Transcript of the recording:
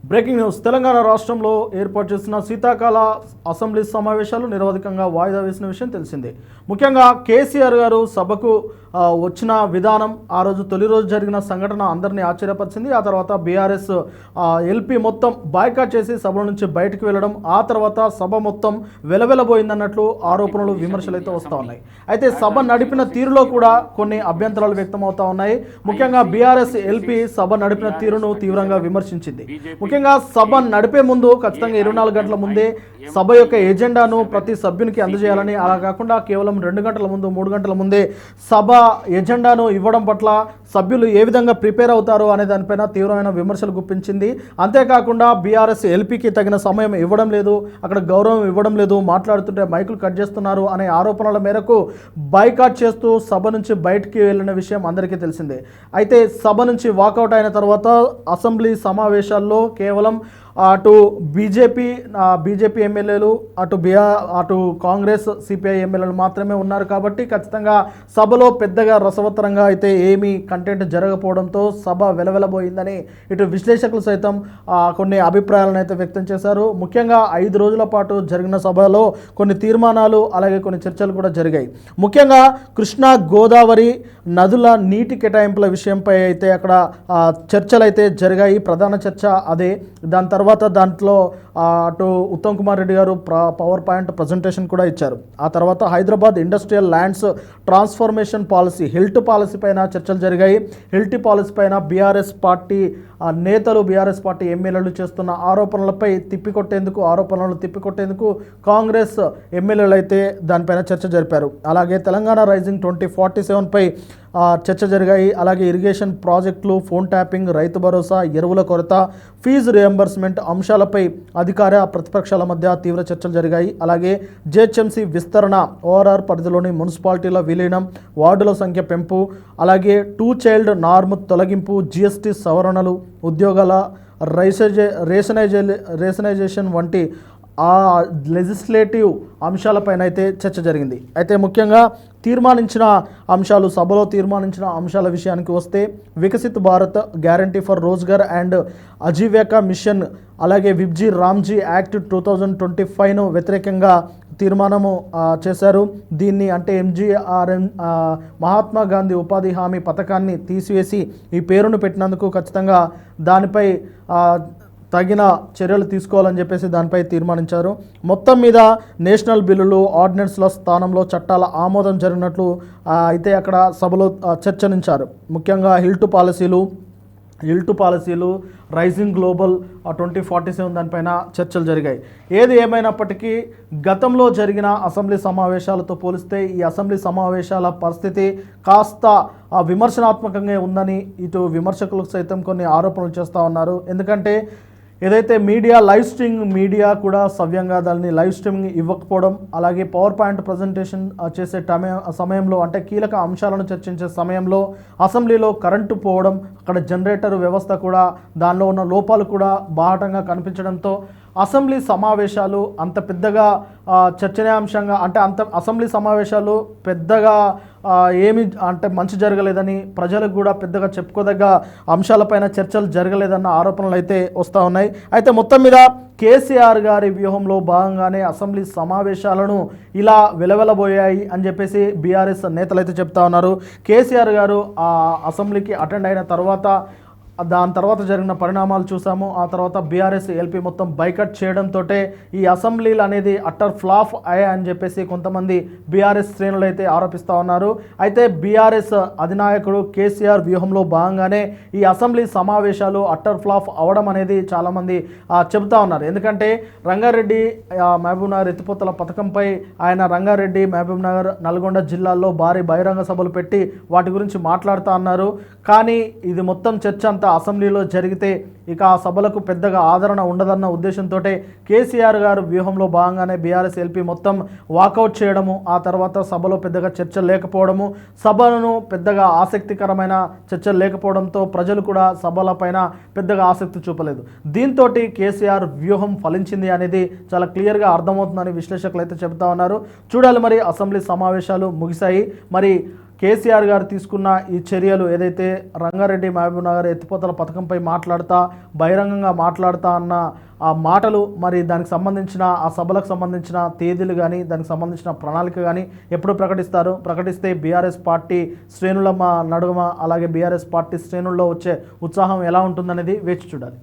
Breaking news. Telangana రాష్ట్రంలో ఏర్పాటు చేసిన శీతాకాల అసెంబ్లీ సమావేశాలు నిరవధికంగా వాయిదా వేసిన విషయం తెలిసిందే. ముఖ్యంగా కేసీఆర్ గారు సభకు వచ్చిన విధానం, ఆ రోజు తొలి రోజు జరిగిన సంఘటన అందరినీ ఆశ్చర్యపరిచింది. ఆ తర్వాత బీఆర్ఎస్ ఎల్పీ మొత్తం బాయ్కాట్ చేసి సభ నుంచి బయటకు వెళ్ళడం, ఆ తర్వాత సభ మొత్తం వెలవెలబోయిందన్నట్లు ఆరోపణలు, విమర్శలు అయితే వస్తూ ఉన్నాయి. అయితే సభ నడిపిన తీరులో కూడా కొన్ని అభ్యంతరాలు వ్యక్తమవుతా ఉన్నాయి. ముఖ్యంగా బీఆర్ఎస్ ఎల్పీ సభ నడిపిన తీరును తీవ్రంగా విమర్శించింది. ముఖ్యంగా సభ నడిపే ముందు ఖచ్చితంగా 24 గంటల ముందే సభ యొక్క ఎజెండాను ప్రతి సభ్యునికి అందజేయాలని, అలా కాకుండా కేవలం 2 గంటల ముందు 3 గంటల ముందే సభ ఎజెండాను ఇవ్వడం పట్ల సభ్యులు ఏ విధంగా ప్రిపేర్ అవుతారు అనే దానిపైన తీవ్రమైన విమర్శలు గుప్పించింది. అంతేకాకుండా బీఆర్ఎస్ ఎల్పీకి తగిన సమయం ఇవ్వడం లేదు, అక్కడ గౌరవం ఇవ్వడం లేదు, మాట్లాడుతుంటే మైకులు కట్ చేస్తున్నారు అనే ఆరోపణల మేరకు బాయ్కాట్ చేస్తూ సభ నుంచి బయటికి వెళ్ళిన విషయం అందరికీ తెలిసిందే. అయితే సభ నుంచి వాకౌట్ అయిన తర్వాత అసెంబ్లీ సమావేశాల్లో కేవలం అటు బీజేపీ ఎమ్మెల్యేలు, అటు కాంగ్రెస్ సిపిఐ ఎమ్మెల్యేలు మాత్రమే ఉన్నారు. కాబట్టి ఖచ్చితంగా సభలో పెద్దగా రసవత్తరంగా అయితే ఏమీ కంటెంట్ జరగకపోవడంతో సభ వెలవెలబోయిందని ఇటు విశ్లేషకులు సైతం కొన్ని అభిప్రాయాలను అయితే వ్యక్తం చేశారు. ముఖ్యంగా 5 రోజుల పాటు జరిగిన సభలో కొన్ని తీర్మానాలు, అలాగే కొన్ని చర్చలు కూడా జరిగాయి. ముఖ్యంగా కృష్ణా గోదావరి నదుల నీటి కేటాయింపుల విషయంపై అయితే అక్కడ చర్చలు అయితే జరిగాయి. ప్రధాన చర్చ అదే. దాని తర్వాత దాంట్లో అటు ఉత్తమ్ కుమార్ రెడ్డి గారు పవర్ పాయింట్ ప్రజెంటేషన్ కూడా ఇచ్చారు. ఆ తర్వాత Hyderabad industrial lands transformation policy, HILT policy పైన చర్చలు జరిగాయి. హిల్ట్ పాలసీ పైన బీఆర్ఎస్ పార్టీ నేతలు, బీఆర్ఎస్ పార్టీ ఎమ్మెల్యేలు చేస్తున్న ఆరోపణలు తిప్పికొట్టేందుకు కాంగ్రెస్ ఎమ్మెల్యేలు అయితే దానిపైన చర్చ జరిపారు. అలాగే తెలంగాణ రైజింగ్ 2047 పై చర్చ జరిగాయి. అలాగే ఇరిగేషన్ ప్రాజెక్టులు, ఫోన్ ట్యాపింగ్, రైతు భరోసా, ఎరువుల కొరత, ఫీజు రియంబర్స్మెంట్ అంశాలపై అధికార ప్రతిపక్షాల మధ్య తీవ్ర చర్చలు జరిగాయి. అలాగే జిహెచ్ఎంసీ విస్తరణ, ఓఆర్ఆర్ పరిధిలోని మున్సిపాలిటీల విలీనం, వార్డుల సంఖ్య పెంపు, అలాగే 2 చైల్డ్ నార్మ్ తొలగింపు, జీఎస్టీ సవరణలు, ఉద్యోగాల రేషనైజేషన్ వంటి లెజిస్లేటివ్ అంశాలపైన అయితే చర్చ జరిగింది. అయితే ముఖ్యంగా సభలో తీర్మానించిన అంశాల విషయానికి వస్తే Viksit Bharat, guarantee for Rozgar and Ajeevika mission, అలాగే విబ్జీ రామ్జీ యాక్ట్ 2025ను వ్యతిరేకంగా తీర్మానము చేశారు. దీన్ని అంటే మహాత్మా గాంధీ ఉపాధి హామీ పథకాన్ని తీసివేసి ఈ పేరును పెట్టినందుకు ఖచ్చితంగా దానిపై తగిన చర్యలు తీసుకోవాలని చెప్పేసి దానిపై తీర్మానించారు. మొత్తం మీద నేషనల్ బిల్లులు, ఆర్డినెన్స్ల స్థానంలో చట్టాల ఆమోదం జరిగినట్లు అయితే అక్కడ సభలో చర్చనించారు. ముఖ్యంగా హిల్ట్ పాలసీలు, రైజింగ్ గ్లోబల్ 2047 దానిపైన చర్చలు జరిగాయి. ఏది ఏమైనప్పటికీ గతంలో జరిగిన అసెంబ్లీ సమావేశాలతో పోలిస్తే ఈ అసెంబ్లీ సమావేశాల పరిస్థితి కాస్త విమర్శనాత్మకంగా ఉందని ఇటు విమర్శకులకు సైతం కొన్ని ఆరోపణలు చేస్తూ ఉన్నారు. ఎందుకంటే ఏదైతే లైవ్ స్ట్రీమింగ్ మీడియా కూడా సవ్యంగా దాన్ని లైవ్ స్ట్రీమింగ్ ఇవ్వకపోవడం, అలాగే పవర్ పాయింట్ ప్రజెంటేషన్ చేసే సమయంలో అంటే కీలక అంశాలను చర్చించే సమయంలో అసెంబ్లీలో కరెంటు పోవడం, అక్కడ జనరేటర్ వ్యవస్థ కూడా దానిలో ఉన్న లోపాలు కూడా బాహటంగా కనిపించడంతో అసెంబ్లీ సమావేశాలు అంత పెద్దగా చర్చనీయాంశంగా అసెంబ్లీ సమావేశాలు పెద్దగా ఏమి మంచి జరగలేదని, ప్రజలకు కూడా పెద్దగా చెప్పుకోదగ్గ అంశాలపైన చర్చలు జరగలేదన్న ఆరోపణలు అయితే వస్తూ ఉన్నాయి. అయితే మొత్తం మీద కేసీఆర్ గారి వ్యూహంలో భాగంగానే అసెంబ్లీ సమావేశాలను ఇలా వెలవెలబోయాయి అని చెప్పేసి బీఆర్ఎస్ నేతలు అయితే చెప్తా ఉన్నారు. కేసీఆర్ గారు ఆ అసెంబ్లీకి అటెండ్ అయిన తర్వాత దాని తర్వాత జరిగిన పరిణామాలు చూసాము. ఆ తర్వాత బీఆర్ఎస్ ఎల్పీ మొత్తం బైకట్ చేయడంతో ఈ అసెంబ్లీలు అనేది అట్టర్ ఫ్లాప్ అయ్యాయని చెప్పేసి కొంతమంది బీఆర్ఎస్ శ్రేణులు అయితే ఆరోపిస్తూ ఉన్నారు. అయితే బీఆర్ఎస్ అధినాయకుడు కేసీఆర్ వ్యూహంలో భాగంగానే ఈ అసెంబ్లీ సమావేశాలు అట్టర్ ఫ్లాప్ అవడం అనేది చాలామంది చెబుతూ ఉన్నారు. ఎందుకంటే రంగారెడ్డి మహబూబ్నగర్ ఎత్తిపోతల పథకంపై ఆయన రంగారెడ్డి, మహబూబ్నగర్, నల్గొండ జిల్లాల్లో భారీ బహిరంగ సభలు పెట్టి వాటి గురించి మాట్లాడుతూ అన్నారు. కానీ ఇది మొత్తం చర్చ అసెంబ్లీలో జరిగితే ఇక ఆ సభలకు పెద్దగా ఆదరణ ఉండదన్న ఉద్దేశంతో కేసీఆర్ గారు వ్యూహంలో భాగంగానే బీఆర్ఎస్ ఎల్పీ మొత్తం వాకౌట్ చేయడము, ఆ తర్వాత సభలో పెద్దగా చర్చలు లేకపోవడము, సభలను పెద్దగా ఆసక్తికరమైన చర్చలు లేకపోవడంతో ప్రజలు కూడా సభలపైన పెద్దగా ఆసక్తి చూపలేదు. దీంతో కేసీఆర్ వ్యూహం ఫలించింది అనేది చాలా క్లియర్గా అర్థమవుతుందని విశ్లేషకులు అయితే చెబుతా ఉన్నారు. చూడాలి మరి, అసెంబ్లీ సమావేశాలు ముగిశాయి. మరి కేసీఆర్ గారు తీసుకున్న ఈ చర్యలు ఏదైతే రంగారెడ్డి మహబూబ్ నగర్ ఎత్తిపోతల పథకంపై మాట్లాడుతా బహిరంగంగా మాట్లాడుతా అన్న ఆ మాటలు, మరి దానికి సంబంధించిన ఆ సభలకు సంబంధించిన తేదీలు కానీ దానికి సంబంధించిన ప్రణాళిక కానీ ఎప్పుడు ప్రకటిస్తారు? ప్రకటిస్తే బీఆర్ఎస్ పార్టీ శ్రేణుల నడుమ అలాగే బీఆర్ఎస్ పార్టీ శ్రేణుల్లో వచ్చే ఉత్సాహం ఎలా ఉంటుందనేది వేచి చూడాలి.